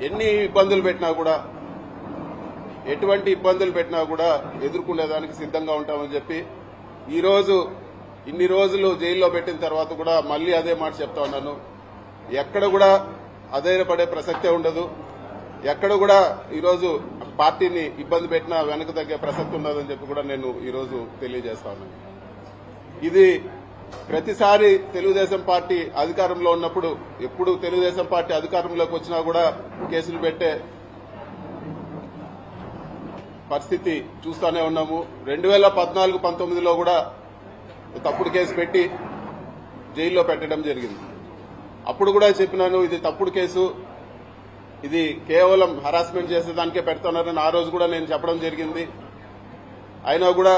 ఎన్ని ఇబ్బందులు పెట్టినా కూడా, ఎటువంటి ఇబ్బందులు పెట్టినా కూడా ఎదుర్కొనేదానికి సిద్ధంగా ఉంటామని చెప్పి ఈరోజు ఇన్ని రోజులు జైల్లో పెట్టిన తర్వాత కూడా మళ్లీ అదే మాట చెప్తా ఉన్నాను. ఎక్కడ కూడా అధైర్యపడే ప్రసక్తే ఉండదు. ఎక్కడ కూడా ఈరోజు పార్టీని ఇబ్బంది పెట్టినా వెనక తగ్గే ప్రసక్తి ఉండదని చెప్పి కూడా నేను ఈరోజు తెలియజేస్తా ఉన్నాను. ఇది ప్రతిసారి తెలుగుదేశం పార్టీ అధికారంలో ఉన్నప్పుడు, ఎప్పుడు తెలుగుదేశం పార్టీ అధికారంలోకి వచ్చినా కూడా కేసులు పెట్టే పరిస్థితి చూస్తూనే ఉన్నాము. 2014-19లో కూడా తప్పుడు కేసు పెట్టి జైల్లో పెట్టడం జరిగింది. అప్పుడు కూడా చెప్పినాను, ఇది తప్పుడు కేసు, ఇది కేవలం హరాస్మెంట్ చేసేదానికే పెడుతున్నారని ఆ రోజు కూడా నేను చెప్పడం జరిగింది. అయినా కూడా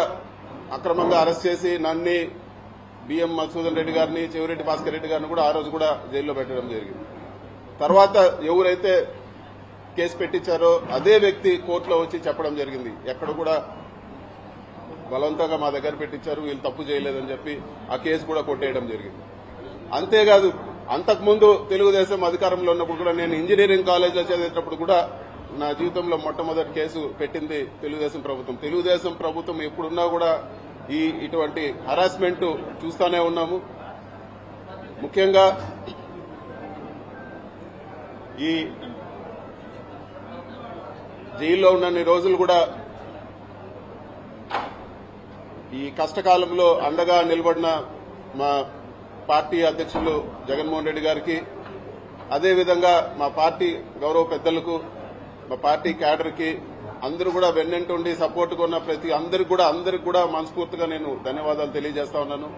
అక్రమంగా అరెస్ట్ చేసి నన్ను, బిఎం మధుసూదన్ రెడ్డి గారిని, చెవిరెడ్డి భాస్కర్ రెడ్డి గారిని కూడా ఆ రోజు కూడా జైల్లో పెట్టడం జరిగింది. తర్వాత ఎవరైతే కేసు పెట్టించారో అదే వ్యక్తి కోర్టులో వచ్చి చెప్పడం జరిగింది, ఎక్కడ కూడా బలవంతంగా మా దగ్గర పెట్టించారు, వీళ్ళు తప్పు చేయలేదని చెప్పి ఆ కేసు కూడా కొట్టేయడం జరిగింది. అంతేకాదు, అంతకుముందు తెలుగుదేశం అధికారంలో ఉన్నప్పుడు కూడా నేను ఇంజనీరింగ్ కాలేజీలో చదివేటప్పుడు కూడా నా జీవితంలో మొట్టమొదటి కేసు పెట్టింది తెలుగుదేశం ప్రభుత్వం. తెలుగుదేశం ప్రభుత్వం ఎప్పుడున్నా కూడా ఇటువంటి హరాస్మెంట్ చూస్తూనే ఉన్నాము. ముఖ్యంగా ఈ జైల్లో ఉన్నన్ని రోజులు కూడా ఈ కష్టకాలంలో అండగా నిలబడిన మా పార్టీ అధ్యక్షులు జగన్మోహన్ రెడ్డి గారికి, అదేవిధంగా మా పార్టీ గౌరవ పెద్దలకు, మా పార్టీ క్యాడర్కి అందరూ కూడా వెన్నంటుండి సపోర్ట్గా ఉన్న ప్రతి అందరికి కూడా మనస్ఫూర్తిగా నేను ధన్యవాదాలు తెలియజేస్తా ఉన్నాను.